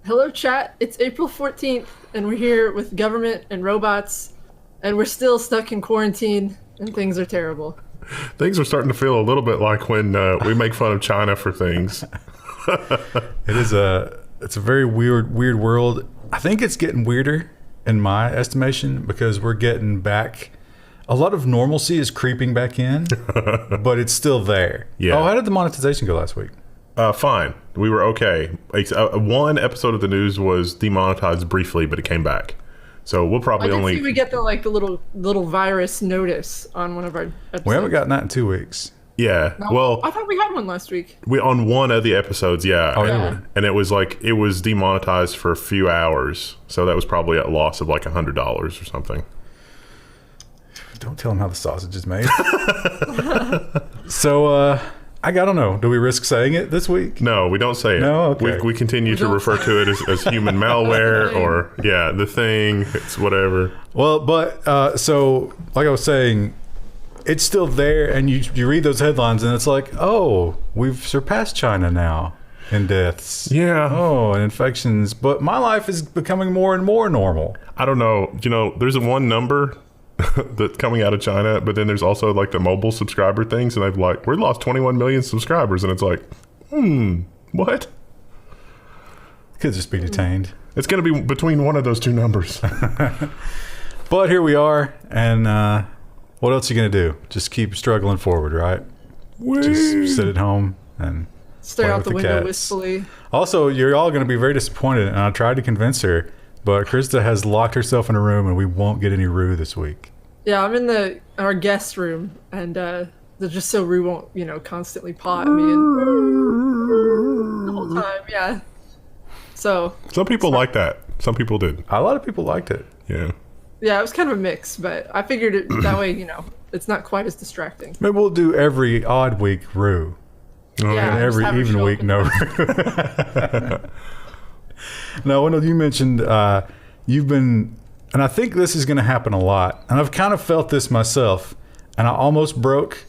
Hello, chat. It's April 14th, and we're here with government and robots, and we're still stuck in quarantine, and things are terrible. Things are starting to feel a little bit like when we make fun of China for things. It's a very weird world. I think it's getting weirder in my estimation because we're getting back. A lot of normalcy is creeping back in, but it's still there. Yeah. Oh, how did the monetization go last week? Fine. We were okay. One episode of the news was demonetized briefly, but it came back. So we'll probably I did see we get the little virus notice on one of our episodes. We haven't gotten that in 2 weeks. Yeah. No, well, I thought we had one last week. we on one of the episodes, yeah. Oh, Yeah. And it was demonetized for a few hours. So that was probably a loss of like $100 or something. Don't tell them how the sausage is made. So, I don't know. Do we risk saying it this week? No, we don't say it. No? Okay. We continue to refer to it as human malware or, the thing. It's whatever. Well, but so like I was saying, it's still there, and you read those headlines, and it's like, oh, we've surpassed China now in deaths. Yeah. Oh, and infections. But my life is becoming more and more normal. I don't know. There's one number that's coming out of China, but then there's also like the mobile subscriber things, and they've we lost 21 million subscribers, and it's like, what? Could just be detained. It's going to be between one of those two numbers. But here we are, and what else are you going to do? Just keep struggling forward, right? Just sit at home and Stare play out with the window cats. wistfully. Also, you're all going to be very disappointed, and I tried to convince her, but Krista has locked herself in a room, and we won't get any Rue this week. Yeah, I'm in our guest room, and they're just so Rue won't, constantly paw at me and the whole time. Yeah. So. Some people like that. Some people did. A lot of people liked it. Yeah. Yeah, it was kind of a mix, but I figured it that way, it's not quite as distracting. Maybe we'll do every odd week Rue, Yeah, and just every have her even show week up no Rue. Now, Wendell, you mentioned you've been, and I think this is going to happen a lot, and I've kind of felt this myself, and I almost broke.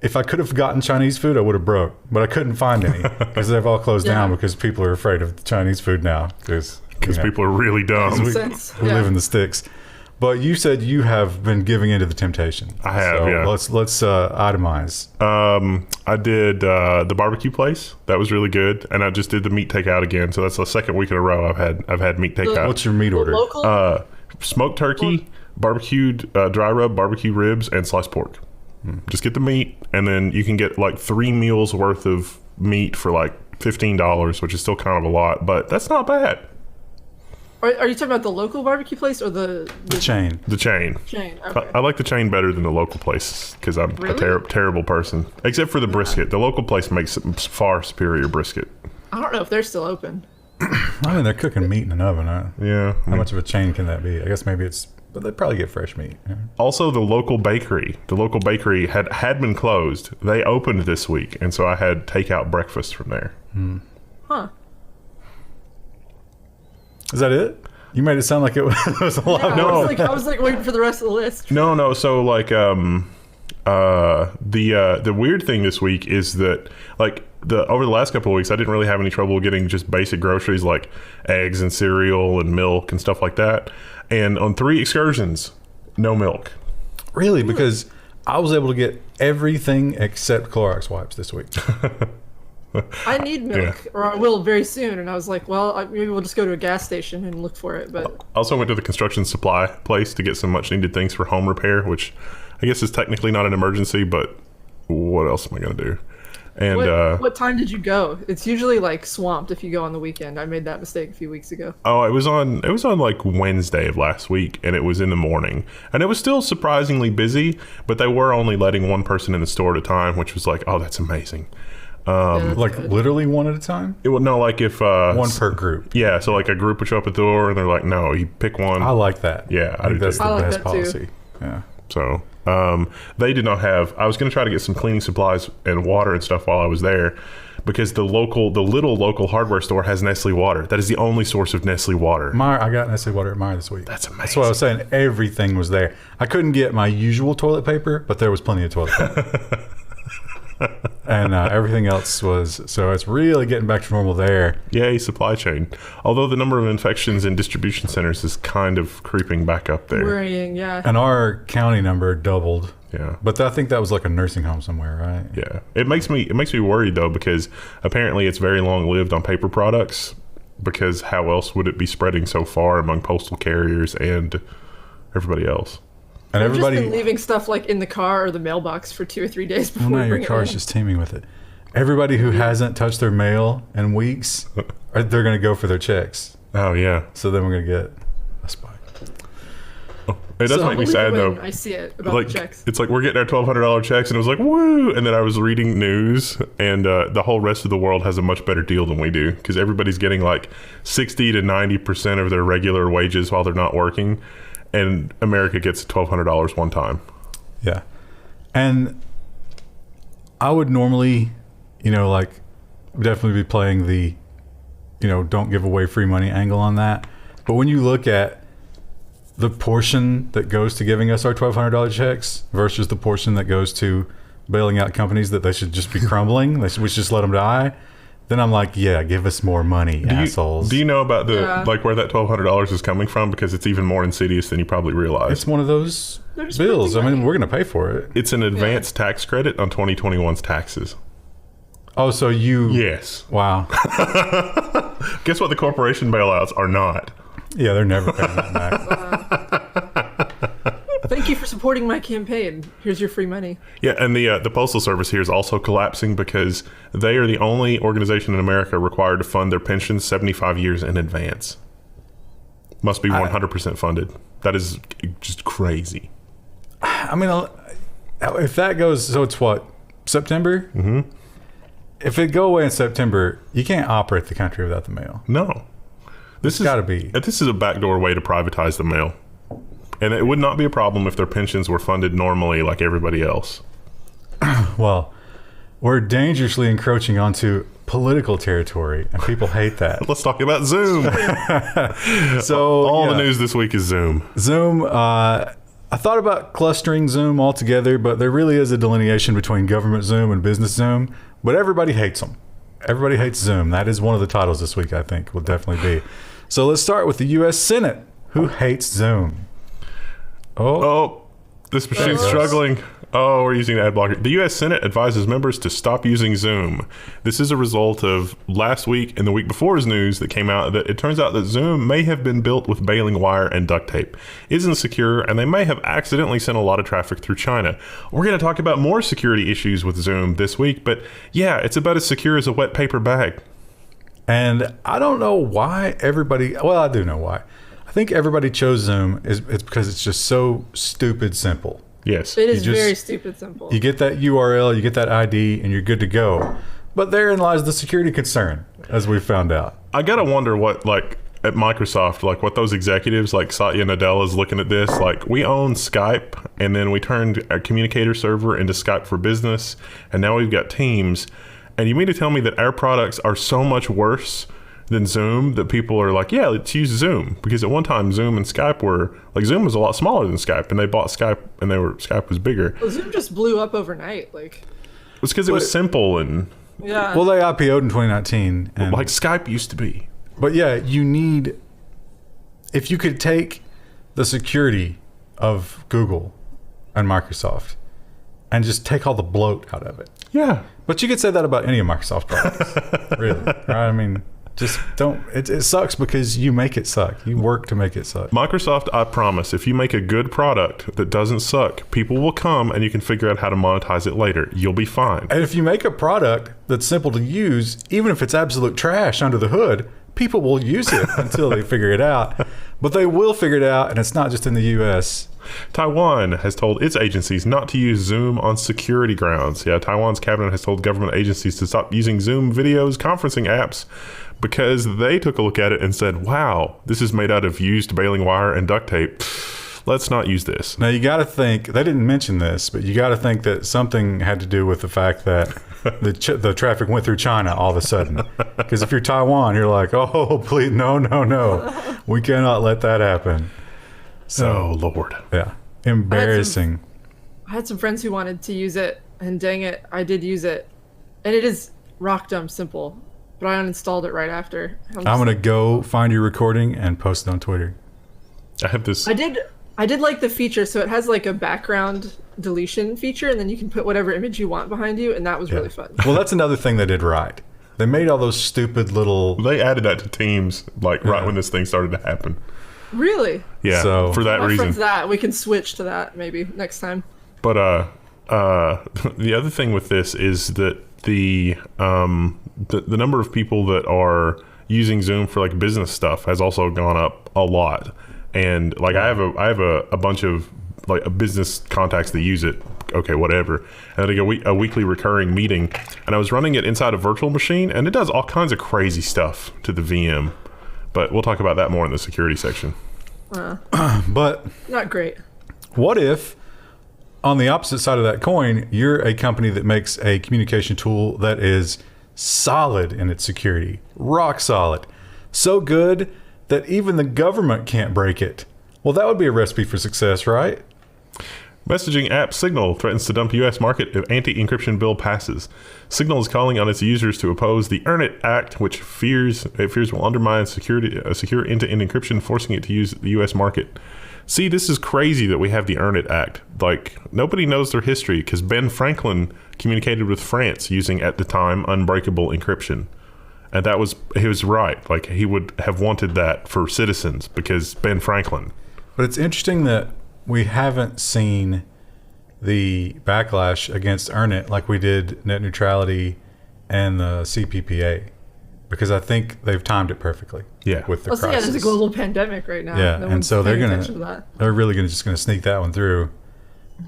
If I could have gotten Chinese food, I would have broke, but I couldn't find any because they've all closed down because people are afraid of Chinese food now because People are really dumb. Makes sense. we Yeah. live in the sticks. But you said you have been giving into the temptation. I have, so yeah. Let's itemize. I did the barbecue place. That was really good, and I just did the meat takeout again. So that's the second week in a row I've had meat takeout. What's your meat order? Local? Smoked turkey, barbecued dry rub, barbecue ribs, and sliced pork. Just get the meat, and then you can get like 3 meals worth of meat for like $15, which is still kind of a lot, but that's not bad. Are you talking about the local barbecue place or the Chain. The chain. chain? Okay. I like the chain better than the local place because I'm a Really? terrible person. Except for the brisket. The local place makes far superior brisket. I don't know if they're still open. I mean, they're cooking meat in an oven. Huh? Yeah. How much of a chain can that be? I guess maybe it's, but they probably get fresh meat. Yeah. Also, the local bakery. The local bakery had been closed. They opened this week, and so I had takeout breakfast from there. Huh. Is that it? You made it sound like it was a lot. Yeah, No. I was like waiting for the rest of the list. No. So like, the weird thing this week is that like over the last couple of weeks, I didn't really have any trouble getting just basic groceries like eggs and cereal and milk and stuff like that. And on 3 excursions, no milk. Really? Because I was able to get everything except Clorox wipes this week. I need milk, or I will very soon. And I was like, well, maybe we'll just go to a gas station and look for it. But I also went to the construction supply place to get some much needed things for home repair, which I guess is technically not an emergency, but what else am I going to do? And what time did you go? It's usually like swamped if you go on the weekend. I made that mistake a few weeks ago. it was on like Wednesday of last week, and it was in the morning, and it was still surprisingly busy, but they were only letting one person in the store at a time, which was like, oh, that's amazing. Yeah, that's Like good. literally one at a time? It would no, like if One per group. yeah, so like a group would show up at the door, and they're like, no, you pick one. I like that. Yeah, I I think do that's too. the I like best that too. policy. Yeah. So they did not have. I was going to try to get some cleaning supplies and water and stuff while I was there, because the little local hardware store has Nestle water. That is the only source of Nestle water. Meyer, I got Nestle water at Meyer this week. That's amazing. That's what I was saying. Everything was there. I couldn't get my usual toilet paper, but there was plenty of toilet paper. And everything else was, so it's really getting back to normal there. Yay, supply chain. Although the number of infections in distribution centers is kind of creeping back up there. Worrying, yeah. And our county number doubled. Yeah. But I think that was like a nursing home somewhere, right? Yeah. It makes me worried though, because apparently it's very long lived on paper products, because how else would it be spreading so far among postal carriers and everybody else? And I've everybody, just been leaving stuff like in the car or the mailbox for 2 or 3 days before well, we now bring your car's it in. just teeming with it. Everybody who hasn't touched their mail in weeks, they're going to go for their checks. Oh yeah. So then we're going to get a spike. It does So make me sad when though. I see it about Like the checks. it's like we're getting our $1,200 checks, and it was like woo, and then I was reading news, and the whole rest of the world has a much better deal than we do, because everybody's getting like 60 to 90% of their regular wages while they're not working, and America gets $1,200 one time. Yeah. And I would normally, like definitely be playing the, don't give away free money angle on that. But when you look at the portion that goes to giving us our $1,200 checks versus the portion that goes to bailing out companies that they should just be crumbling, we should just let them die, then I'm like, yeah, give us more money, assholes. Do you know about the Yeah. like where that $1,200 is coming from? Because it's even more insidious than you probably realize. It's one of those They're just bills. I printing mean, money. we're going to pay for it. It's an advanced tax credit on 2021's taxes. Oh, so you... Yes. Wow. Guess what the corporation bailouts are not? Yeah, they're never paying that back. Thank you for supporting my campaign. Here's your free money. Yeah, and the Postal Service here is also collapsing because they are the only organization in America required to fund their pensions 75 years in advance. Must be 100% funded. That is just crazy. I mean, if that goes... So it's what? September? Mm-hmm. If it go away in September, you can't operate the country without the mail. No. This gotta be. This is a backdoor way to privatize the mail. And it would not be a problem if their pensions were funded normally like everybody else. Well, we're dangerously encroaching onto political territory, and people hate that. Let's talk about Zoom. So All yeah. the news this week is Zoom. Zoom, I thought about clustering Zoom all together, but there really is a delineation between government Zoom and business Zoom, but everybody hates them. Everybody hates Zoom. That is one of the titles this week, I think, will definitely be. So let's start with the U.S. Senate, who hates Zoom. Oh, this machine's struggling. Oh, we're using the ad blocker. The U.S. Senate advises members to stop using Zoom. This is a result of last week and the week before's news that came out that it turns out that Zoom may have been built with baling wire and duct tape, isn't secure, and they may have accidentally sent a lot of traffic through China. We're going to talk about more security issues with Zoom this week, but yeah, it's about as secure as a wet paper bag. And I don't know why everybody, well, I do know why. I think everybody chose Zoom it's because it's just so stupid simple. Yes. It is just- very stupid simple. You get that URL, you get that ID, and you're good to go. But therein lies the security concern, as we found out. I gotta wonder what, like, at Microsoft, like, what those executives, like Satya Nadella is looking at this. Like, we own Skype, and then we turned a communicator server into Skype for Business, and now we've got Teams. And you mean to tell me that our products are so much worse than Zoom that people are like, yeah, let's use Zoom? Because at one time, Zoom and Skype were, like, Zoom was a lot smaller than Skype, and they bought Skype, and Skype was bigger. Well, Zoom just blew up overnight. Like, It's because it was simple and, yeah. Well, they IPO'd in 2019. And, like, Skype used to be. but yeah, you need, if you could take the security of Google and Microsoft and just take all the bloat out of it. Yeah. But you could say that about any of Microsoft products, really. Right? I mean, just don't. It sucks because you make it suck. You work to make it suck. Microsoft, I promise, if you make a good product that doesn't suck, people will come and you can figure out how to monetize it later. You'll be fine. And if you make a product that's simple to use, even if it's absolute trash under the hood, people will use it until they figure it out. But they will figure it out, and it's not just in the U.S. Taiwan has told its agencies not to use Zoom on security grounds. Yeah, Taiwan's cabinet has told government agencies to stop using Zoom videos, conferencing apps, because they took a look at it and said, wow, this is made out of used baling wire and duct tape. Let's not use this. Now, you got to think, they didn't mention this, but you got to think that something had to do with the fact that the traffic went through China all of a sudden. Because if you're Taiwan, you're like, oh, please, no. We cannot let that happen. Oh, Lord. Yeah. Embarrassing. I had some friends who wanted to use it and dang it, I did use it, and it is rock dumb simple, but I uninstalled it right after. I'm gonna go find your recording and post it on Twitter. I have this. I did like the feature, so it has like a background deletion feature, and then you can put whatever image you want behind you, and that was really fun. Well, that's another thing they did right. They made all those stupid little... They added that to Teams, like right when this thing started to happen. Really? Yeah, So- for that reason. That we can switch to that maybe next time. But the other thing with this is that the number of people that are using Zoom for like business stuff has also gone up a lot. And like I have a bunch of like business contacts that use it. Okay, whatever. And like a weekly recurring meeting, and I was running it inside a virtual machine, and it does all kinds of crazy stuff to the VM. But we'll talk about that more in the security section. But Not great. what if, on the opposite side of that coin, you're a company that makes a communication tool that is solid in its security, rock solid, so good that even the government can't break it? Well, that would be a recipe for success, right? Messaging app Signal threatens to dump U.S. market if anti-encryption bill passes. Signal is calling on its users to oppose the Earn It Act, which fears will undermine secure end-to-end encryption, forcing it to use the U.S. market. See, this is crazy that we have the Earn It Act. Like, nobody knows their history because Ben Franklin communicated with France using, at the time, unbreakable encryption. And he was right. Like, he would have wanted that for citizens because Ben Franklin. But it's interesting that we haven't seen the backlash against Earn It like we did net neutrality and the CPPA, because I think they've timed it perfectly. Yeah. With the Also, yeah, crisis. there's a global pandemic right now. Yeah, No and one's so they're paying gonna attention to that. they're really just gonna sneak that one through,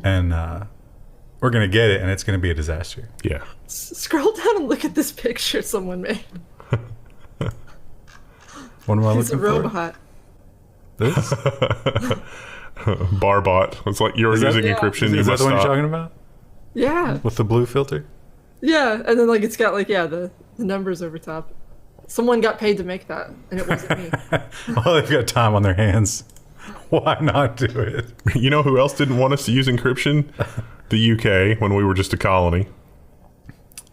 and we're gonna get it, and it's gonna be a disaster. Yeah. Scroll down and look at this picture someone made. What am I It's a looking for? robot. This Barbot. It's like you're that- using Yeah. encryption. is You that must the one you're stop. talking about Yeah, with the blue filter? yeah, and then like it's got like the numbers over top. Someone got paid to make that, and it wasn't me. Well, they've got time on their hands. Why not do it? You know who else didn't want us to use encryption? The UK, when we were just a colony.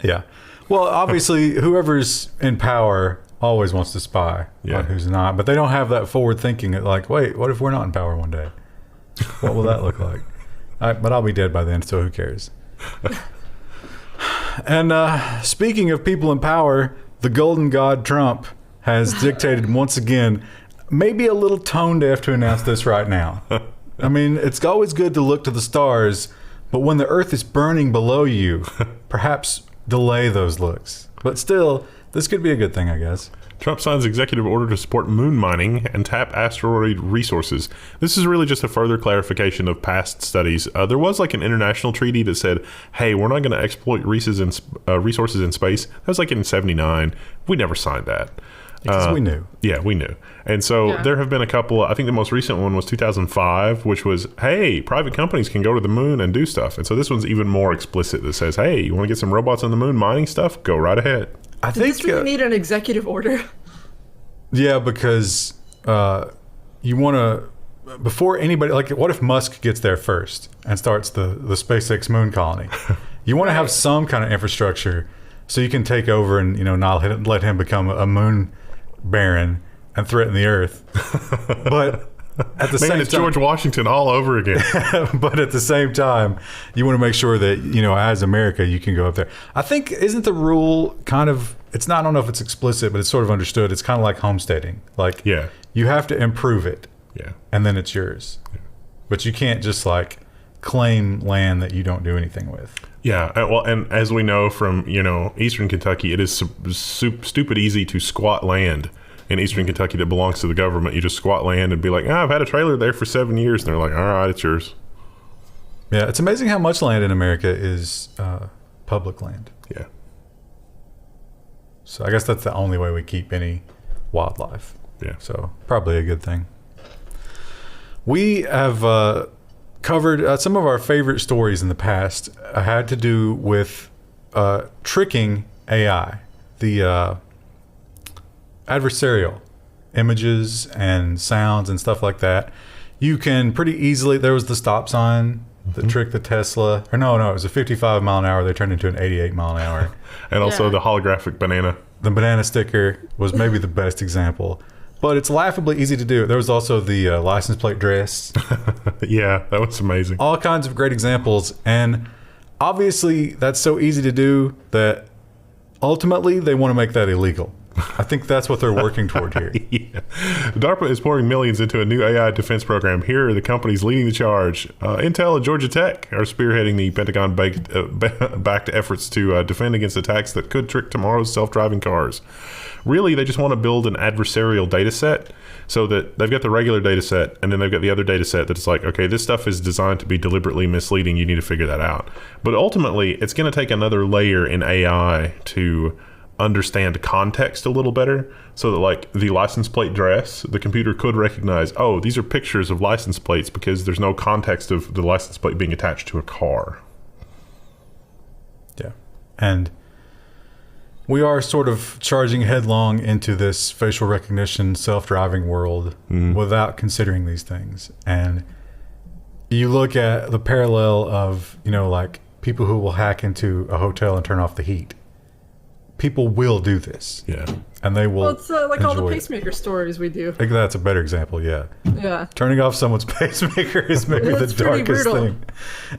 Yeah. Well, obviously, whoever's in power always wants to spy Yeah. on who's not, but they don't have that forward thinking. Like, wait, what if we're not in power one day? What will that look like? But I'll be dead by then, so who cares? And speaking of people in power, the golden god Trump has dictated once again, maybe a little tone deaf to announce this right now. I mean, it's always good to look to the stars, but when the earth is burning below you, perhaps delay those looks. But still, this could be a good thing, I guess. Trump signs executive order to support moon mining and tap asteroid resources. This is really just a further clarification of past studies. There was like an international treaty that said, hey, we're not going to exploit resources in space. That was like in 79. We never signed that. Because we knew. Yeah, we knew. And so Yeah. there have been a couple, I think the most recent one was 2005, which was, hey, private companies can go to the moon and do stuff. And so this one's even more explicit that says, hey, you want to get some robots on the moon mining stuff? Go right ahead. I Did this really need an executive order? yeah, because you want to, before anybody, like, what if Musk gets there first and starts the SpaceX moon colony? You want to have some kind of infrastructure so you can take over and, not let him become a moon baron and threaten the Earth. But at the same it's time, George Washington all over again. but at the same time, you want to make sure that, as America, you can go up there. I think, isn't the rule kind of, it's not, I don't know if it's explicit, but it's sort of understood. It's kind of like homesteading. Like, Yeah. you have to improve it, Yeah. and then it's yours. But you can't just like claim land that you don't do anything with. Yeah, well, and as we know from, Eastern Kentucky, it is stupid easy to squat land in Eastern Kentucky that belongs to the government. You just squat land and be like, I've had a trailer there for 7 years. And they're like, all right, it's yours. Yeah, it's amazing how much land in America is public land. Yeah. So I guess that's the only way we keep any wildlife. Yeah. So probably a good thing. We have covered some of our favorite stories in the past had to do with tricking AI, the adversarial images and sounds and stuff like that. You can pretty easily, there was the stop sign that tricked the Tesla. Or no, it was a 55 mile an hour. They turned into an 88 mile an hour. And also the holographic banana. The banana sticker was maybe the best example. But it's laughably easy to do. There was also the license plate dress. Yeah, that was amazing. All kinds of great examples. And obviously, that's so easy to do that ultimately they want to make that illegal. I think that's what they're working toward here. Yeah. DARPA is pouring millions into a new AI defense program. Here are the companies leading the charge. Intel and Georgia Tech are spearheading the Pentagon-backed efforts to defend against attacks that could trick tomorrow's self-driving cars. Really, they just want to build an adversarial data set so that they've got the regular data set and then they've got the other data set that's like, okay, this stuff is designed to be deliberately misleading. You need to figure that out. But ultimately, it's going to take another layer in AI to understand context a little better so that like the license plate dress, the computer could recognize, oh, these are pictures of license plates because there's no context of the license plate being attached to a car. Yeah. And we are sort of charging headlong into this facial recognition, self-driving world without considering these things. And you look at the parallel of, like people who will hack into a hotel and turn off the heat. People will do this. Yeah. And they will. Well, it's like all the enjoy it. pacemaker stories we do. I think that's a better example, yeah. Yeah. Turning off someone's pacemaker is maybe the That's pretty darkest brutal. thing.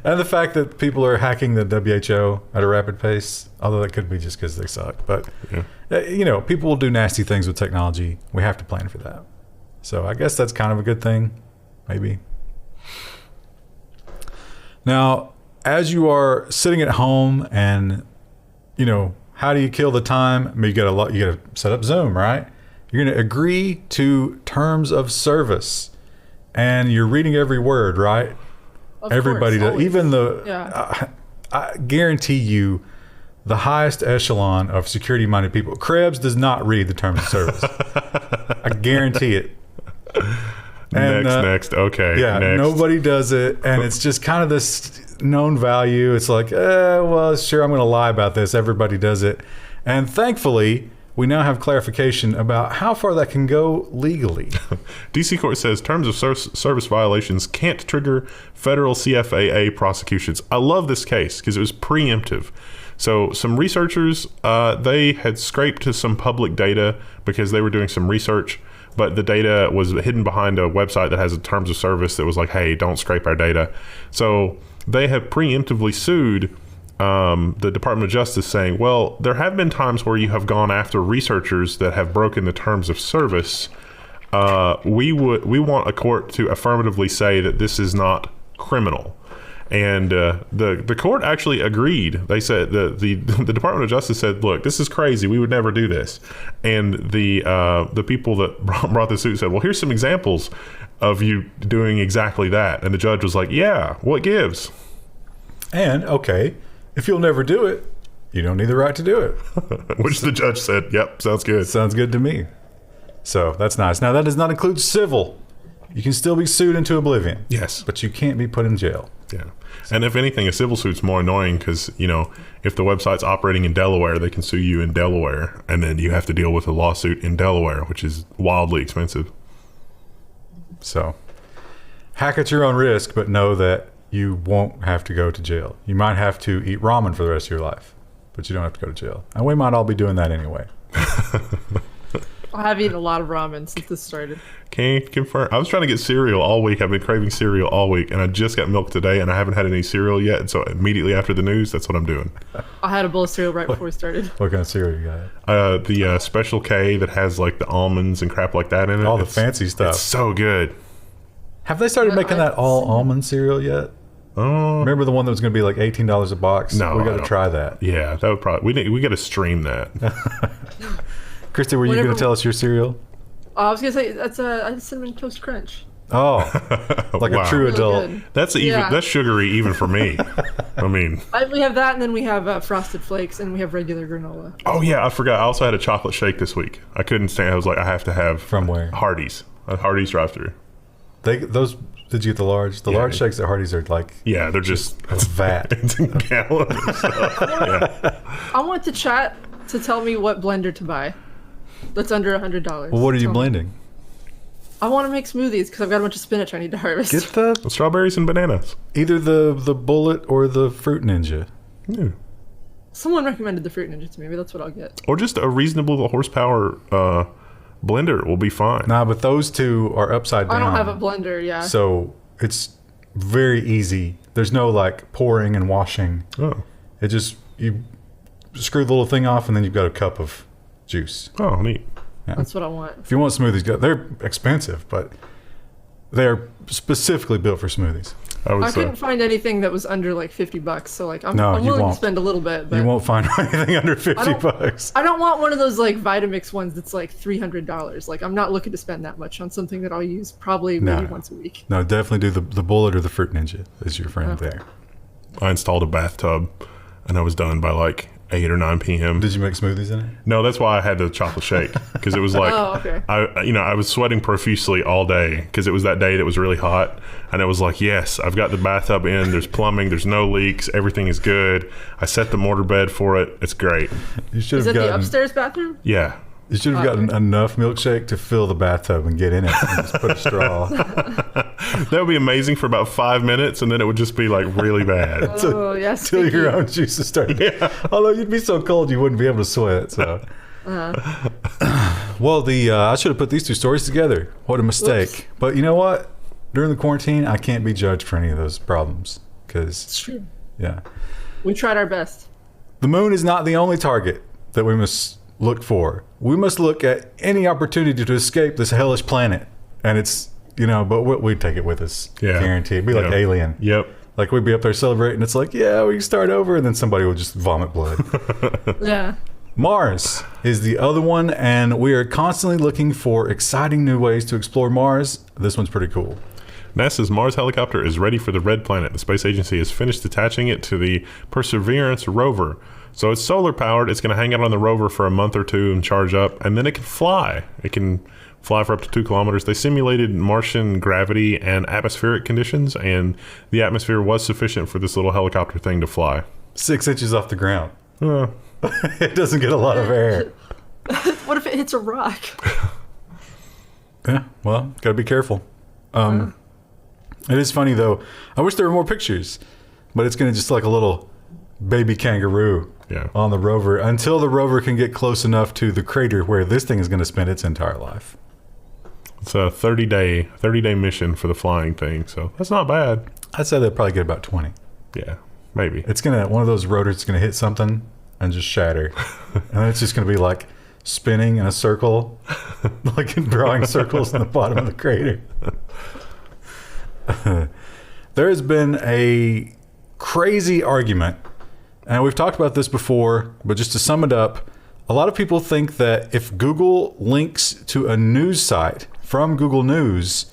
And the fact that people are hacking the WHO at a rapid pace, although that could be just because they suck. But, people will do nasty things with technology. We have to plan for that. So I guess that's kind of a good thing, maybe. Now, as you are sitting at home and, how do you kill the time? I mean, you got to set up Zoom, right? You're going to agree to terms of service, and you're reading every word, right? Everybody does. Always. Even the. Yeah. I guarantee you, the highest echelon of security-minded people, Krebs does not read the terms of service. I guarantee it. And, Next. Okay. Yeah, next. nobody does it, and it's just kind of this known value. It's like, well, sure, I'm going to lie about this. Everybody does it. And thankfully, we now have clarification about how far that can go legally. DC Court says terms of service violations can't trigger federal CFAA prosecutions. I love this case because it was preemptive. So some researchers, they had scraped some public data because they were doing some research, but the data was hidden behind a website that has a terms of service that was like, hey, don't scrape our data. So they have preemptively sued the Department of Justice, saying, well, there have been times where you have gone after researchers that have broken the terms of service. We want a court to affirmatively say that this is not criminal. And the court actually agreed. They said the Department of Justice said, look, this is crazy. We would never do this. And the people that brought the suit said, well, here's some examples of you doing exactly that. And the judge was like, yeah, what gives? And, okay, if you'll never do it, you don't need the right to do it. Which the judge said, yep, sounds good. Sounds good to me. So that's nice. Now, that does not include civil. You can still be sued into oblivion. Yes. But you can't be put in jail. Yeah. And if anything, a civil suit's more annoying because, if the website's operating in Delaware, they can sue you in Delaware. And then you have to deal with a lawsuit in Delaware, which is wildly expensive. So hack at your own risk, but know that you won't have to go to jail. You might have to eat ramen for the rest of your life, but you don't have to go to jail. And we might all be doing that anyway. I have eaten a lot of ramen since this started. Can confirm. I was trying to get cereal all week. I've been craving cereal all week, and I just got milk today, and I haven't had any cereal yet. And so immediately after the news, that's what I'm doing. I had a bowl of cereal right before we started. What kind of cereal you got? The Special K that has like the almonds and crap like that in it. All the fancy stuff. It's so good. Have they started making that all almond cereal yet? Oh, Remember the one that was going to be like $18 a box? No, we got to try that. Yeah, that would probably we got to stream that. Christy, were you going to tell us your cereal? I was gonna say that's a cinnamon toast crunch. Oh, like Wow. a true Really adult. good. That's that's sugary even for me. I mean, We have that, and then we have Frosted Flakes, and we have regular granola. oh yeah, I forgot. I also had a chocolate shake this week. I couldn't stand. I was like, I have to have From where? Hardee's. A Hardee's drive-through. Those. Did you get the large? The large shakes at Hardee's are like Yeah, they're just a vat. it's a gallon of stuff. Yeah. I want the chat to tell me what blender to buy. That's under $100. Well, what are you Tell me. blending? I want to make smoothies because I've got a bunch of spinach I need to harvest. Get the Strawberries and bananas. either the bullet or the fruit ninja. Yeah. Someone recommended the Fruit Ninja to me. Maybe that's what I'll get. Or just a reasonable horsepower blender will be fine. Nah, but those two are upside down. I don't have a blender, yeah. So it's very easy. There's no like pouring and washing. Oh. It just, you screw the little thing off and then you've got a cup of juice. Oh, neat. That's what I want. If you want smoothies, they're expensive, but they're specifically built for smoothies. I couldn't find anything that was under like $50, so like I'm No, you willing won't. to spend a little bit. But You won't find anything under $50. I don't want one of those like Vitamix ones that's like $300. Like I'm not looking to spend that much on something that I'll use probably maybe once a week. No, definitely do the bullet or the fruit ninja as your friend there. I installed a bathtub, and I was done by like 8 or 9 p.m. Did you make smoothies in it? No, that's why I had the chocolate shake, because it was like, okay. I was sweating profusely all day because it was that day that was really hot, and it was like, yes, I've got the bathtub in. There's plumbing. There's no leaks. Everything is good. I set the mortar bed for it. It's great. You should Is have it the gotten upstairs bathroom? Yeah. You should have gotten enough milkshake to fill the bathtub and get in it and just put a straw. That would be amazing for about 5 minutes, and then it would just be like really bad. Oh yes. Till your own juices started. Yeah. Although you'd be so cold you wouldn't be able to sweat. So, well, I should have put these two stories together. What a mistake! Whoops. But you know what? During the quarantine, I can't be judged for any of those problems because, It's true. yeah, We tried our best. the moon is not the only target that we must look for. We must look at any opportunity to escape this hellish planet, and it's but we'd take it with us. Yeah. Guaranteed. It'd be like Yep. Alien. Yep. Like we'd be up there celebrating. It's like, yeah, we can start over, and then somebody will just vomit blood. Yeah. Mars is the other one, and we are constantly looking for exciting new ways to explore Mars. This one's pretty cool. NASA's Mars helicopter is ready for the Red Planet. The space agency has finished attaching it to the Perseverance rover. So it's solar powered. It's going to hang out on the rover for a month or two and charge up, and then it can fly. It can fly for up to 2 kilometers. They simulated Martian gravity and atmospheric conditions, and the atmosphere was sufficient for this little helicopter thing to fly. 6 inches off the ground. Uh, It doesn't get a lot of air. What if it hits a rock? Yeah, well, gotta be careful. It is funny though. I wish there were more pictures, but it's gonna just like a little baby kangaroo on the rover until the rover can get close enough to the crater where this thing is gonna spend its entire life. It's a 30-day mission for the flying thing, so that's not bad. I'd say they'll probably get about 20. Yeah, maybe. It's one of those rotors is gonna hit something and just shatter, and then it's just gonna be like spinning in a circle, like drawing circles in the bottom of the crater. There has been a crazy argument, and we've talked about this before, but just to sum it up, a lot of people think that if Google links to a news site from Google News,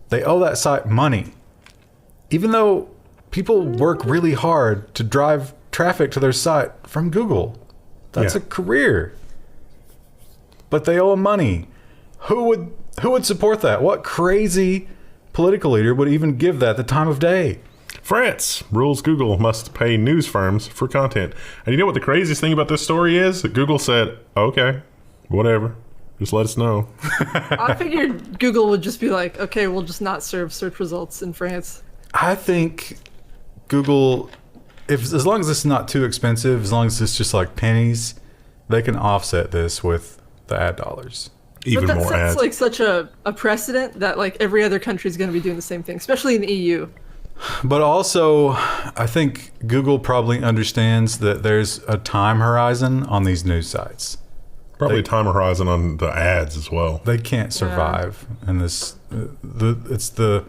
they owe that site money. Even though people work really hard to drive traffic to their site from Google. That's a career. But they owe them money. Who would support that? What crazy political leader would even give that the time of day? France rules Google must pay news firms for content. And you know what the craziest thing about this story is? Google said, okay, whatever. Just let us know. I figured Google would just be like, okay, we'll just not serve search results in France. I think Google, as long as it's not too expensive, as long as it's just like pennies, they can offset this with the ad dollars. Even but that more sets ads. like such a precedent that like every other country is going to be doing the same thing, especially in the EU. But also, I think Google probably understands that there's a time horizon on these news sites. Probably a time horizon on the ads as well. They can't survive in this. It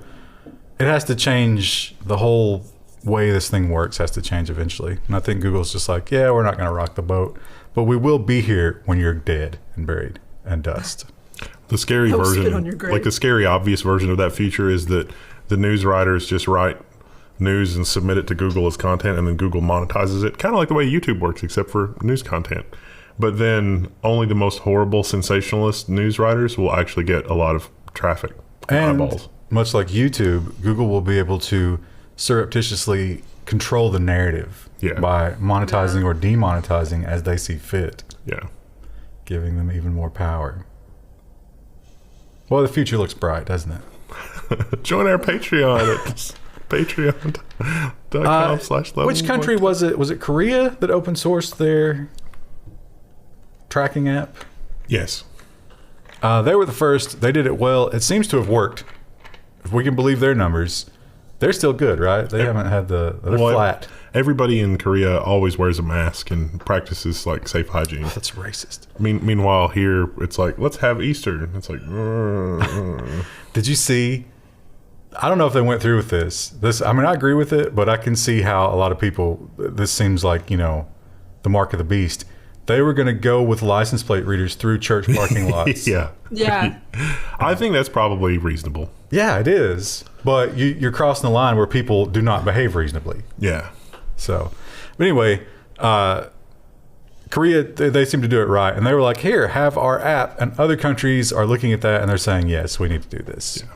has to change. The whole way this thing works has to change eventually. And I think Google's just like, yeah, we're not going to rock the boat, but we will be here when you're dead and buried and dust. The scary They'll spit on version, your grave. like the scary obvious version of that feature is that the news writers just write news and submit it to Google as content, and then Google monetizes it, kind of like the way YouTube works, except for news content. But then only the most horrible sensationalist news writers will actually get a lot of traffic And eyeballs. much like YouTube, Google will be able to surreptitiously control the narrative by monetizing or demonetizing as they see fit. Yeah. Giving them even more power. Well, the future looks bright, doesn't it? Join our Patreon at patreon.com/level1. Which country was it? Was it Korea that open sourced their tracking app? Yes. They were the first. They did it well. It seems to have worked. If we can believe their numbers, they're still good, right? They haven't had they're flat. Everybody in Korea always wears a mask and practices like safe hygiene. That's racist. Meanwhile, here it's like, let's have Easter. It's like, Did you see? I don't know if they went through with this. I mean, I agree with it, but I can see how a lot of people. This seems like the mark of the beast. They were going to go with license plate readers through church parking lots. Yeah. I think that's probably reasonable. Yeah, it is. But you're crossing the line where people do not behave reasonably. Yeah. So, but anyway, Korea, they seem to do it right. And they were like, here, have our app. And other countries are looking at that and they're saying, yes, we need to do this. Yeah.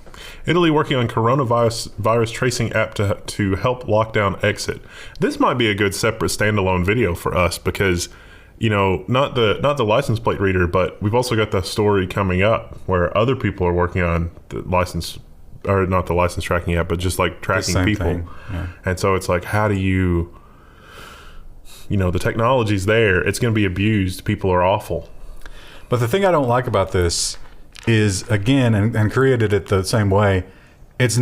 Italy working on coronavirus tracing app to help lockdown exit. This might be a good separate standalone video for us because, not the license plate reader, but we've also got the story coming up where other people are working on the license, or not the license tracking app, but just like tracking people. Yeah. And so it's like, how do you, the technology's there, it's going to be abused. People are awful. But the thing I don't like about this is, again, and Korea did it the same way, it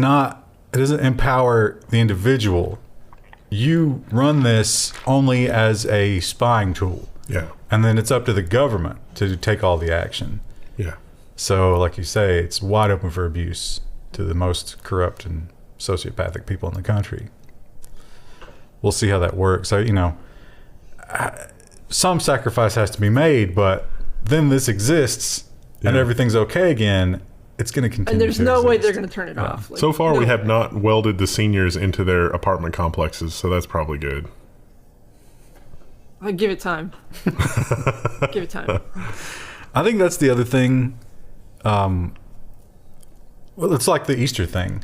doesn't empower the individual. You run this only as a spying tool. Yeah. And then it's up to the government to take all the action. Yeah. So, like you say, it's wide open for abuse to the most corrupt and sociopathic people in the country. We'll see how that works. So, some sacrifice has to be made, but then this exists and everything's okay again. It's going to continue. And there's no way they're going to turn it off. So far, we have not welded the seniors into their apartment complexes, so that's probably good. I'll give it time. Give it time. I think that's the other thing. Well, it's like the Easter thing.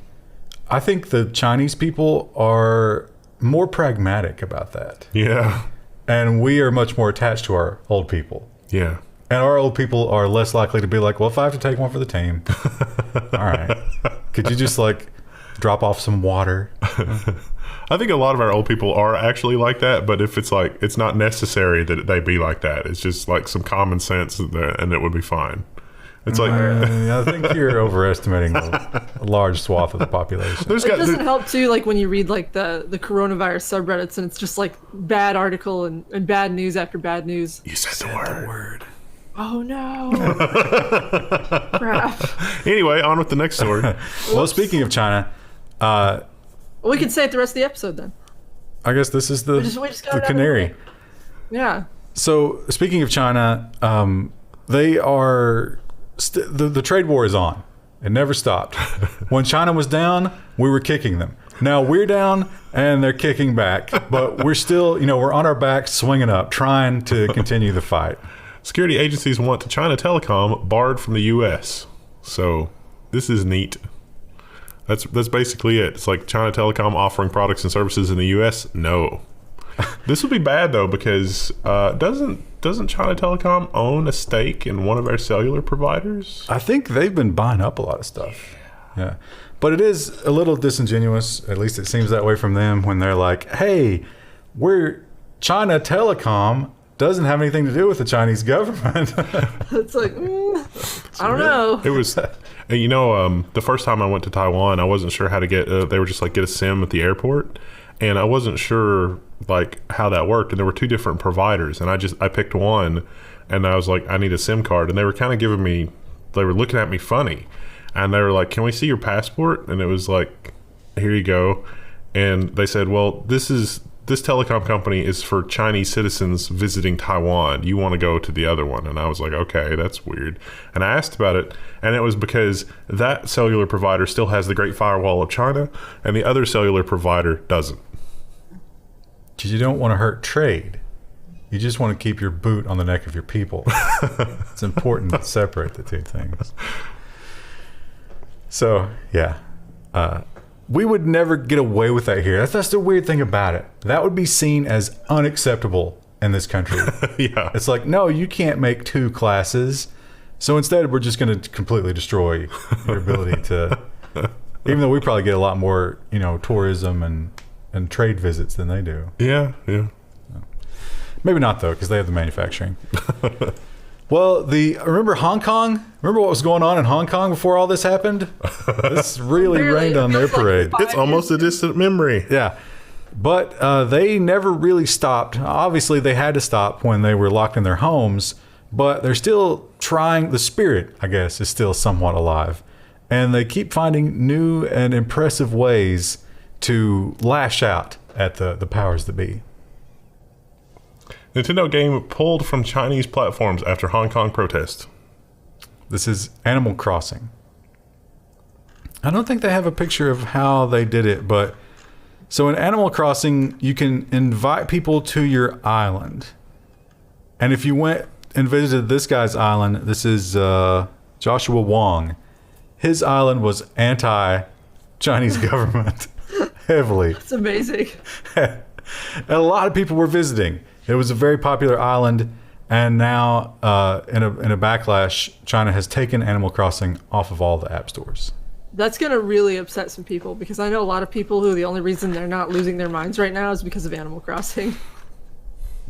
I think the Chinese people are more pragmatic about that. Yeah. And we are much more attached to our old people. Yeah. And our old people are less likely to be like, well, if I have to take one for the team, all right. Could you just drop off some water? I think a lot of our old people are actually like that, but if it's it's not necessary that they be like that. It's just like some common sense and it would be fine. It's I think you're overestimating a large swath of the population. It doesn't help too, when you read the coronavirus subreddits and it's just bad article and bad news after bad news. You said the word. Oh no. Crap. Anyway, on with the next story. Well, speaking of China, we can say it the rest of the episode then. I guess this is the canary. Yeah. So speaking of China, they are the trade war is on. It never stopped. When China was down, we were kicking them. Now we're down and they're kicking back, but we're still, we're on our backs swinging up, trying to continue the fight. Security agencies want China Telecom barred from the U.S. So this is neat. That's basically it. It's like China Telecom offering products and services in the U.S. No. This would be bad though because doesn't China Telecom own a stake in one of our cellular providers? I think they've been buying up a lot of stuff. Yeah. But it is a little disingenuous, at least it seems that way from them, when they're like, hey, China Telecom doesn't have anything to do with the Chinese government. It's like, I don't know. It was, the first time I went to Taiwan, I wasn't sure how to get, they were just get a SIM at the airport. And I wasn't sure how that worked. And there were two different providers. And I picked one and I was like, I need a SIM card. And they were kind of they were looking at me funny. And they were like, can we see your passport? And it was like, here you go. And they said, well, this telecom company is for Chinese citizens visiting Taiwan. You want to go to the other one. And I was like, okay, that's weird. And I asked about it. And it was because that cellular provider still has the Great Firewall of China and the other cellular provider doesn't. Because you don't want to hurt trade. You just want to keep your boot on the neck of your people. It's important to separate the two things. So, yeah. We would never get away with that here. That's the weird thing about it. That would be seen as unacceptable in this country. Yeah. It's like, no, you can't make two classes. So instead, we're just going to completely destroy your ability to, even though we probably get a lot more, tourism and trade visits than they do. Yeah. Maybe not, though, because they have the manufacturing. Well, remember Hong Kong? Remember what was going on in Hong Kong before all this happened? This really rained on their parade. It's almost a distant memory. Yeah. But they never really stopped. Obviously, they had to stop when they were locked in their homes, but they're still trying. The spirit, I guess, is still somewhat alive. And they keep finding new and impressive ways to lash out at the powers that be. Nintendo game pulled from Chinese platforms after Hong Kong protest. This is Animal Crossing. I don't think they have a picture of how they did it, but so in Animal Crossing, you can invite people to your island. And if you went and visited this guy's island, this is Joshua Wong. His island was anti-Chinese government heavily. It's amazing. And a lot of people were visiting. It was a very popular island, and now in a backlash, China has taken Animal Crossing off of all the app stores. That's going to really upset some people, because I know a lot of people who the only reason they're not losing their minds right now is because of Animal Crossing.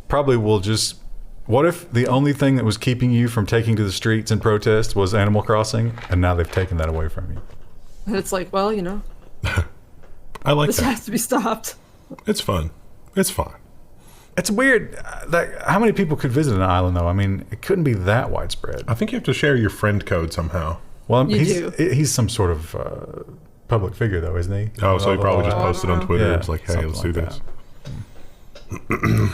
Probably will just... What if the only thing that was keeping you from taking to the streets and protest was Animal Crossing, and now they've taken that away from you? And it's like, well, I like this that. has to be stopped. It's fun. It's fine. It's weird. How many people could visit an island, though? I mean, it couldn't be that widespread. I think you have to share your friend code somehow. Well, You he's some sort of public figure, though, isn't he? Oh, so he probably just Oh, posted on Twitter. Yeah, It's like, hey, something let's do like this.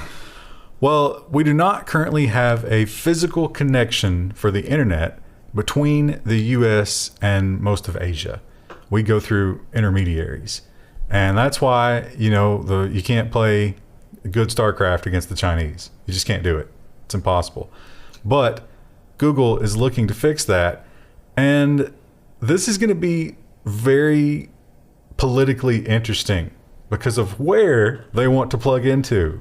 Well, we do not currently have a physical connection for the internet between the U.S. and most of Asia. We go through intermediaries. And that's why, you can't play good StarCraft against the Chinese. You just can't do it. It's impossible. But Google is looking to fix that. And this is going to be very politically interesting because of where they want to plug into.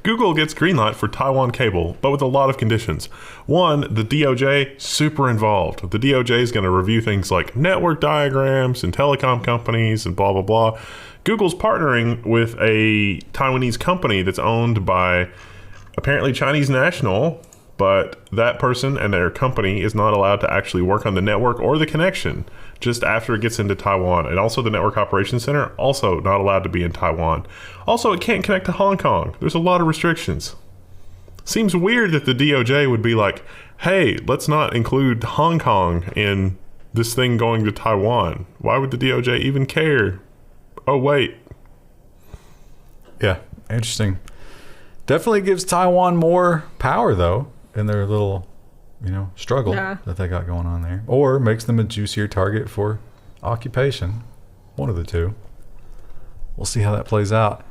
Google gets greenlight for Taiwan cable, but with a lot of conditions. One, the DOJ, super involved. The DOJ is going to review things like network diagrams and telecom companies and blah, blah, blah. Google's partnering with a Taiwanese company that's owned by apparently Chinese national, but that person and their company is not allowed to actually work on the network or the connection just after it gets into Taiwan. And also the Network Operations Center, also not allowed to be in Taiwan. Also, it can't connect to Hong Kong. There's a lot of restrictions. Seems weird that the DOJ would be like, hey, let's not include Hong Kong in this thing going to Taiwan. Why would the DOJ even care? Oh, wait. Yeah, interesting. Definitely gives Taiwan more power, though, in their little, struggle that they got going on there. Or makes them a juicier target for occupation. One of the two. We'll see how that plays out.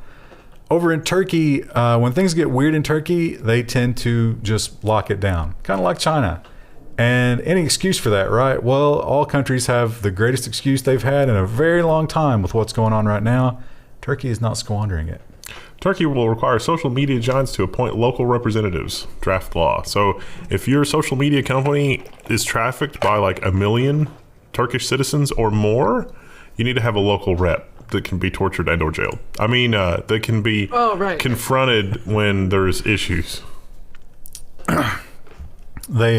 Over in Turkey, when things get weird in Turkey, they tend to just lock it down. Kind of like China. And any excuse for that, right? Well, all countries have the greatest excuse they've had in a very long time with what's going on right now. Turkey is not squandering it. Turkey will require social media giants to appoint local representatives, draft law. So if your social media company is trafficked by like 1 million Turkish citizens or more, you need to have a local rep that can be tortured and or jailed. I mean, that can be confronted when there's issues. They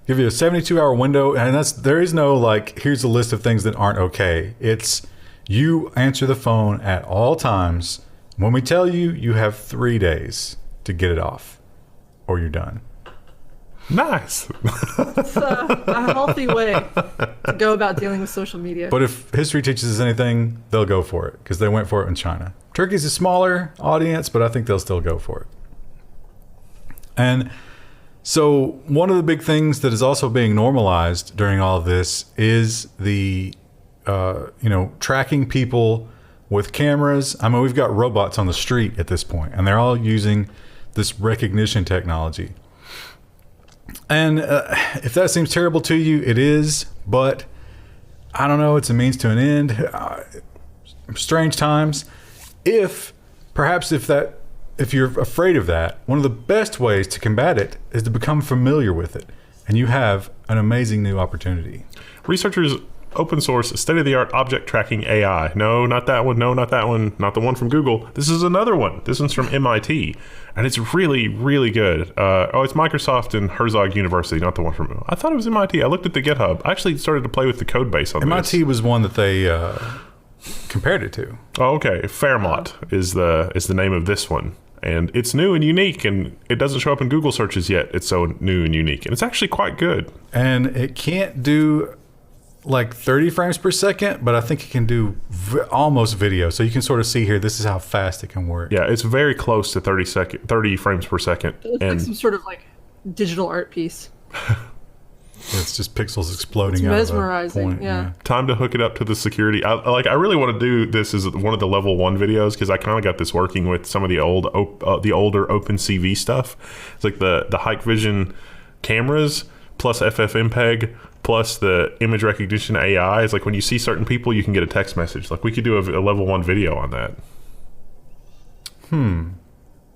give you a 72-hour window, and there is no here's a list of things that aren't okay. It's you answer the phone at all times. When we tell you, you have 3 days to get it off, or you're done. Nice. It's a healthy way to go about dealing with social media. But if history teaches us anything, they'll go for it, because they went for it in China. Turkey's a smaller audience, but I think they'll still go for it. And so one of the big things that is also being normalized during all of this is the, tracking people with cameras. I mean, we've got robots on the street at this point, and they're all using this recognition technology. And if that seems terrible to you, it is, but I don't know, it's a means to an end. Strange times. If you're afraid of that, one of the best ways to combat it is to become familiar with it and you have an amazing new opportunity. Researchers open source state-of-the-art object tracking AI. No, not that one. No, not that one. Not the one from Google. This is another one. This one's from MIT, and it's really, really good. It's Microsoft and Herzog University, not the one from... I thought it was MIT. I looked at the GitHub. I actually started to play with the code base on MIT this. was one that they compared it to. Oh, okay. Fairmont is the name of this one. And it's new and unique, and it doesn't show up in Google searches yet. It's so new and unique. And it's actually quite good. And it can't do like 30 frames per second, but I think it can do almost video. So you can sort of see here, this is how fast it can work. Yeah, it's very close to 30 frames per second. It looks like some sort of like digital art piece. It's just pixels exploding. It's out mesmerizing, of a point. yeah. Time to hook it up to the security. I really want to do this as one of the level 1 videos, because I kind of got this working with some of the older OpenCV stuff. It's like the Hikvision cameras plus FFmpeg plus the image recognition AI. It's like when you see certain people, you can get a text message. Like we could do a level 1 video on that.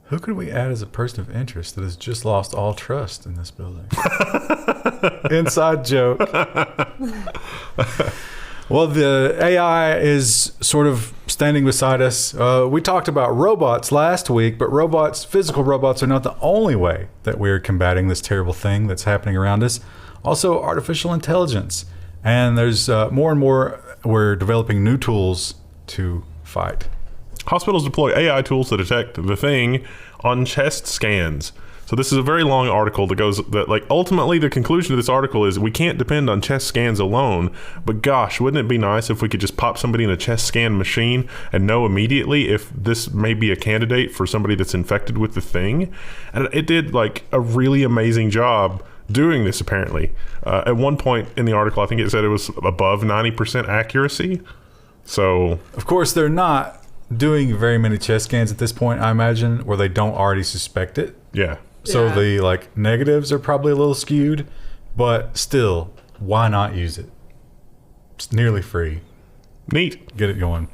Who could we add as a person of interest that has just lost all trust in this building? Inside joke. Well, the AI is sort of standing beside us. We talked about robots last week, but physical robots are not the only way that we're combating this terrible thing that's happening around us. Also, artificial intelligence. And there's more and more, we're developing new tools to fight. Hospitals deploy AI tools to detect the thing on chest scans. So this is a very long article that ultimately the conclusion of this article is we can't depend on chest scans alone, but gosh, wouldn't it be nice if we could just pop somebody in a chest scan machine and know immediately if this may be a candidate for somebody that's infected with the thing? And it did like a really amazing job doing this apparently. At one point in the article, I think it said it was above 90% accuracy. So of course they're not doing very many chest scans at this point, I imagine, where they don't already suspect it. Yeah. So the negatives are probably a little skewed, but still, why not use it? It's nearly free. Neat. Get it going.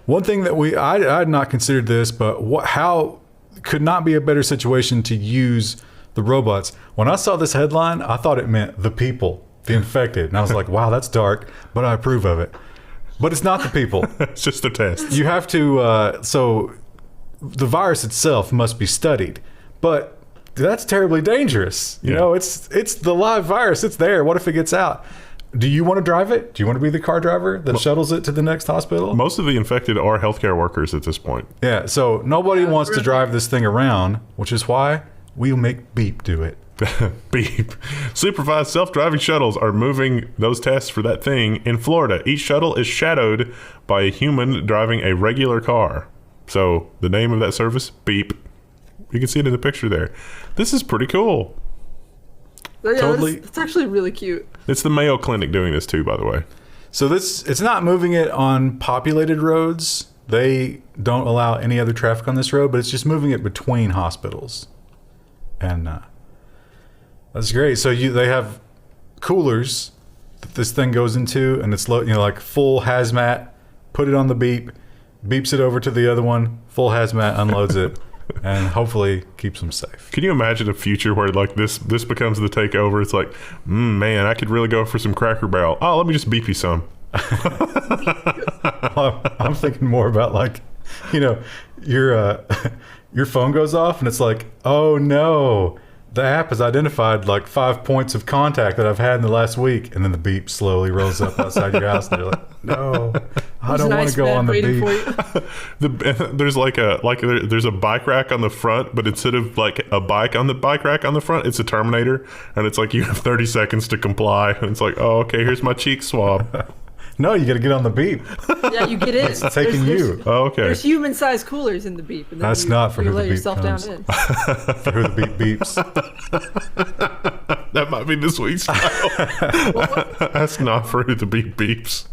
One thing that I had not considered this, but how could not be a better situation to use the robots. When I saw this headline, I thought it meant the people, the infected. And I was like, wow, that's dark, but I approve of it. But it's not the people. It's just a test. You have to, so the virus itself must be studied. But that's terribly dangerous. You know, it's the live virus. It's there. What if it gets out? Do you want to drive it? Do you want to be the car driver that shuttles it to the next hospital? Most of the infected are healthcare workers at this point. Yeah, so nobody wants to drive this thing around, which is why we'll make Beep do it. Beep. Supervised self-driving shuttles are moving those tests for that thing in Florida. Each shuttle is shadowed by a human driving a regular car. So the name of that service, Beep. You can see it in the picture there. This is pretty cool. Yeah, Totally. It's actually really cute. It's the Mayo Clinic doing this too, by the way. So it's not moving it on populated roads. They don't allow any other traffic on this road, but it's just moving it between hospitals. And that's great. So they have coolers that this thing goes into, and it's like full hazmat. Put it on the Beep, beeps it over to the other one. Full hazmat, unloads it, and hopefully keeps them safe. Can you imagine a future where like this becomes the takeover? It's like, man, I could really go for some Cracker Barrel. Oh, let me just beep you some. Well, I'm thinking more about like, your phone goes off and it's like, oh no, the app has identified like 5 points of contact that I've had in the last week, and then the beep slowly rolls up outside your house, and you're like, no, I don't want to go on the beep. There's there's a bike rack on the front, but instead of like a bike on the bike rack on the front, it's a Terminator, and it's like you have 30 seconds to comply, and it's like, oh, okay, here's my cheek swab. No, you got to get on the Beep. Yeah, you get in. It's taking you. Oh, okay. There's human-sized coolers in the Beep. And then That's not for who let the Beep yourself comes. down in. For who the Beep beeps. That might be this week's title. That's not for who the beep beeps.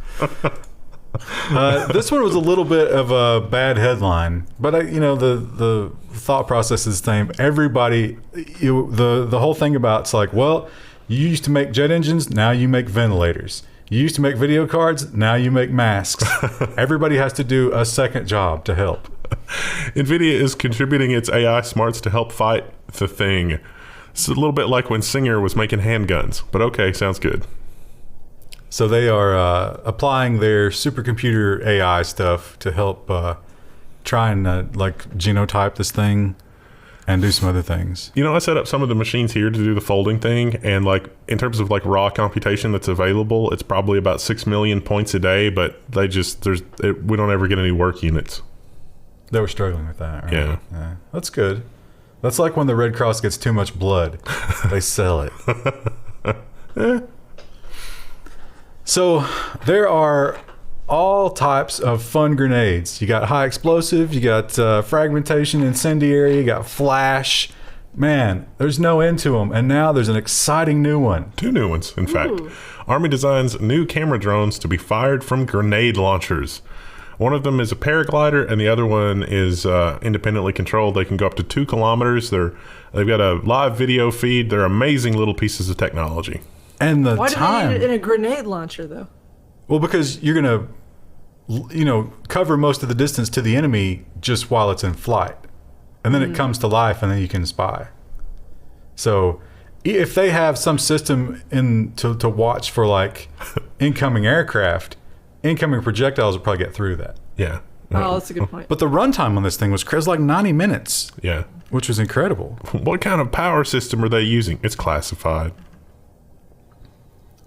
This one was a little bit of a bad headline, but the thought process is the same. Everybody, the whole thing about it's like, well, you used to make jet engines, now you make ventilators. You used to make video cards, now you make masks. Everybody has to do a second job to help. NVIDIA is contributing its AI smarts to help fight the thing. It's a little bit like when Singer was making handguns, but okay, sounds good. So they are applying their supercomputer AI stuff to help try and like genotype this thing and do some other things. You know, I set up some of the machines here to do the folding thing, and like in terms of like raw computation that's available, it's probably about 6 million points a day, but we don't ever get any work units. They were struggling with that, right? Yeah. That's good. That's like when the Red Cross gets too much blood. They sell it. So there are all types of fun grenades. You got high explosive, you got fragmentation, incendiary, you got flash. Man, there's no end to them. And now there's an exciting new one. 2 new ones, in fact. Army designs new camera drones to be fired from grenade launchers. One of them is a paraglider, and the other one is independently controlled. They can go up to 2 kilometers. They've got a live video feed. They're amazing little pieces of technology. And the Why time. do they need it in a grenade launcher, though? Well, because you're going to, cover most of the distance to the enemy just while it's in flight. And then it comes to life, and then you can spy. So if they have some system to watch for, like, incoming aircraft, incoming projectiles will probably get through that. Yeah. Oh, that's a good point. But the runtime on this thing was like 90 minutes. Yeah. Which was incredible. What kind of power system are they using? It's classified.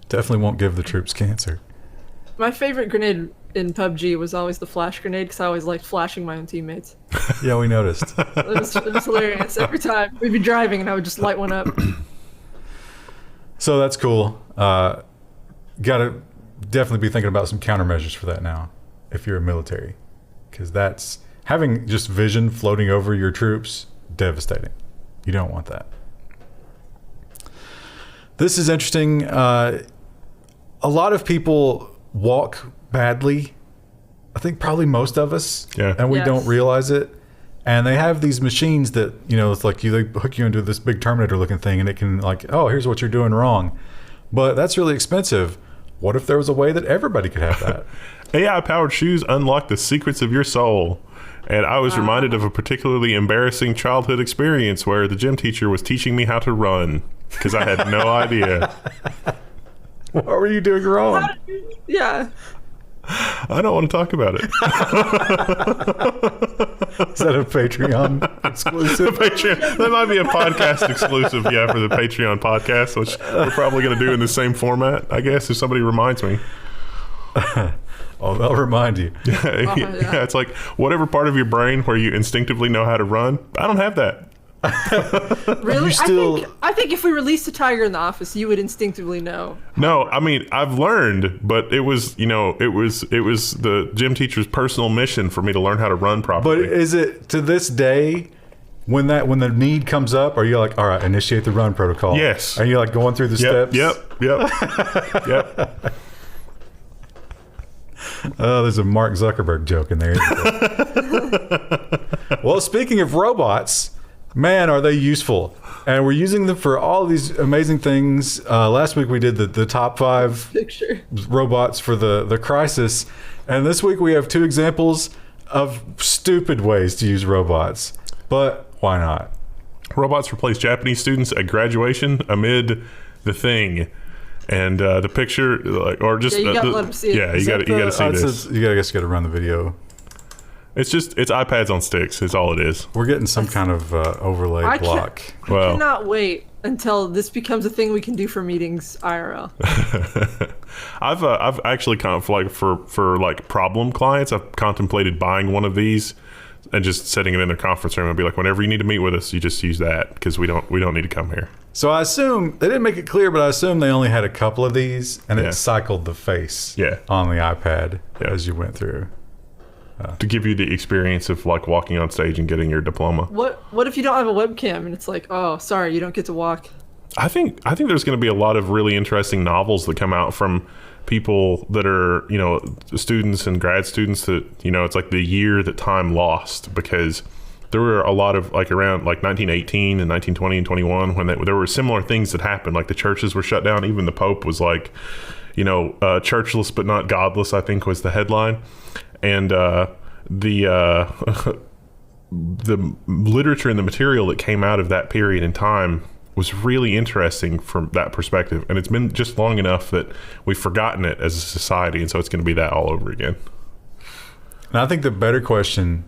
Definitely won't give the troops cancer. My favorite grenade in PUBG was always the flash grenade because I always liked flashing my own teammates. Yeah, we noticed. It was hilarious. Every time we'd be driving and I would just light one up. So that's cool. Got to definitely be thinking about some countermeasures for that now if you're a military. Because that's having just vision floating over your troops, devastating. You don't want that. This is interesting. A lot of people walk badly. I think probably most of us. Yeah. And we Yes. don't realize it. And they have these machines that, it's like they hook you into this big Terminator looking thing, and it can like, oh, here's what you're doing wrong. But that's really expensive. What if there was a way that everybody could have that? AI-powered shoes unlock the secrets of your soul. And I was reminded of a particularly embarrassing childhood experience where the gym teacher was teaching me how to run because I had no idea. What were you doing wrong? Yeah. I don't want to talk about it. Is that a Patreon exclusive? Patreon. That might be a podcast exclusive, yeah, for the Patreon podcast, which we're probably going to do in the same format, I guess, if somebody reminds me. Oh, they'll remind you. Yeah, it's like whatever part of your brain where you instinctively know how to run. I don't have that. Really? still- I think if we released a tiger in the office, you would instinctively know. No, I mean, I've learned, but it was the gym teacher's personal mission for me to learn how to run But properly. is it to this day when the need comes up, are you like, all right, initiate the run protocol? Yes. Are you like going through the steps? Yep. Oh, there's a Mark Zuckerberg joke in there. Well, speaking of robots, man, are they useful. And we're using them for all these amazing things. Last week we did the top 5 Picture. robots for the crisis. And this week we have 2 examples of stupid ways to use robots. But why not? Robots replace Japanese students at graduation amid the thing. And the picture, like, or just Yeah, you gotta let 'em see it. Yeah, you got to see this. I guess you got to run the video. It's iPads on sticks. It's all it is. We're getting some kind of overlay I block. I cannot wait until this becomes a thing we can do for meetings IRL. I've actually kind of like for like problem clients, I've contemplated buying one of these and just setting it in their conference room and be like, whenever you need to meet with us, you just use that because we don't need to come here. So I assume they didn't make it clear, but I assume they only had a couple of these, and Yeah. it cycled the face Yeah. on the iPad Yeah. as you went through. To give you the experience of like walking on stage and getting your diploma. What if you don't have a webcam and it's like, oh, sorry, you don't get to walk? I think there's going to be a lot of really interesting novels that come out from people that are, students and grad students that, it's like the year that time lost, because there were a lot of like around like 1918 and 1920 and 21 when there were similar things that happened. Like the churches were shut down. Even the Pope was like, churchless but not godless, I think was the headline. And the literature and the material that came out of that period in time was really interesting from that perspective. And it's been just long enough that we've forgotten it as a society. And so it's going to be that all over again. And I think the better question,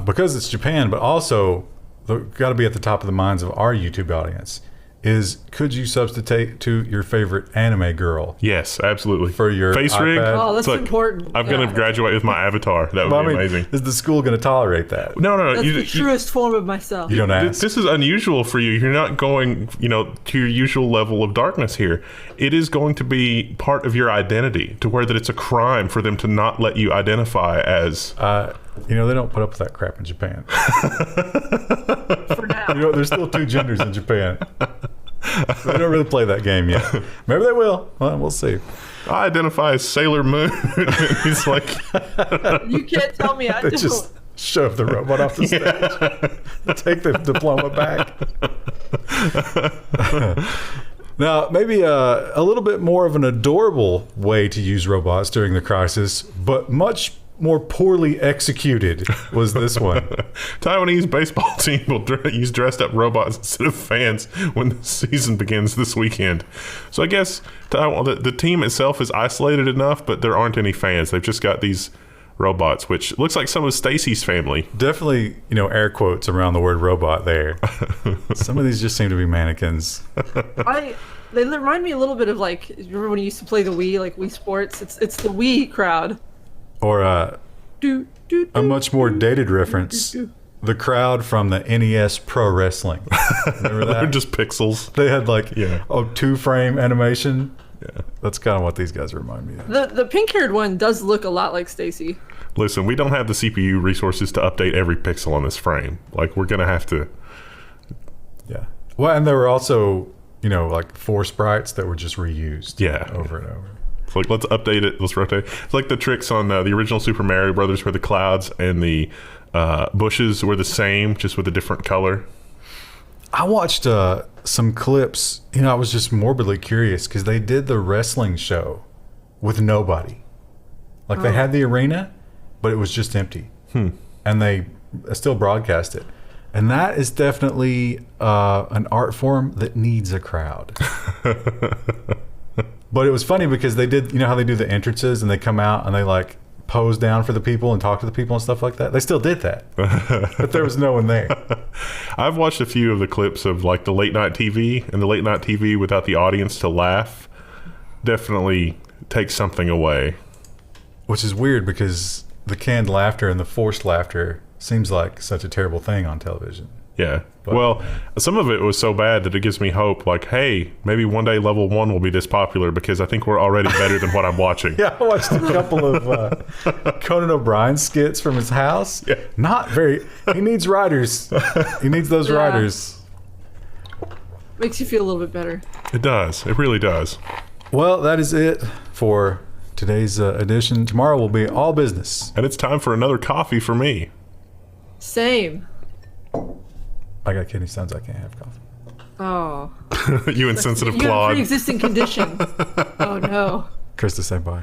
because it's Japan, but also got to be at the top of the minds of our YouTube audience, is could you substitute to your favorite anime girl? Yes, absolutely. For your face iPad? rig. Oh, that's Look, important. I'm going to graduate with my avatar. That would Well, be amazing. Is the school going to tolerate that? No. That's the truest form of myself. You don't ask. This is unusual for you. You're not going, to your usual level of darkness here. It is going to be part of your identity to where that it's a crime for them to not let you identify as... they don't put up with that crap in Japan. For now. There's still 2 genders in Japan. They don't really play that game yet. Maybe they will. Well, we'll see. I identify as Sailor Moon. He's like... You can't tell me I They don't. just shove the robot off the stage. Take the diploma back. Now, maybe a little bit more of an adorable way to use robots during the crisis, but much more poorly executed was this one. Taiwanese baseball team will use dressed up robots instead of fans when the season begins this weekend. So I guess the team itself is isolated enough, but there aren't any fans. They've just got these robots, which looks like some of Stacy's family. Definitely, air quotes around the word robot there. Some of these just seem to be mannequins. They remind me a little bit of remember when you used to play the Wii, like Wii Sports? It's the Wii crowd. Or a much more dated reference, the crowd from the NES Pro Wrestling. Remember that? They're just pixels. They had a 2-frame animation. Yeah, that's kind of what these guys remind me of. The pink-haired one does look a lot like Stacy. Listen, we don't have the CPU resources to update every pixel on this frame. We're going to have to... Yeah. Well, and there were also, 4 sprites that were just reused. Yeah. Over and over. It's let's update it. Let's rotate. It's like the tricks on the original Super Mario Brothers where the clouds and the bushes were the same, just with a different color. I watched some clips. I was just morbidly curious because they did the wrestling show with nobody. They had the arena, but it was just empty. And they still broadcast it. And that is definitely an art form that needs a crowd. But it was funny because they did, how they do the entrances and they come out and they pose down for the people and talk to the people and stuff like that. They still did that, but there was no one there. I've watched a few of the clips of the late night TV, and the late night TV without the audience to laugh definitely takes something away. Which is weird because the canned laughter and the forced laughter seems like such a terrible thing on television. Yeah. Well, some of it was so bad that it gives me hope. Hey, maybe one day Level 1 will be this popular because I think we're already better than what I'm watching. Yeah, I watched a couple of Conan O'Brien skits from his house. Yeah. Not very... He needs writers. He needs those writers. Makes you feel a little bit better. It does. It really does. Well, that is it for today's edition. Tomorrow will be all business. And it's time for another coffee for me. Same. I got kidney stones. I can't have coffee. Oh. You insensitive You have a Claude. pre-existing condition. Oh no. Krista, say bye.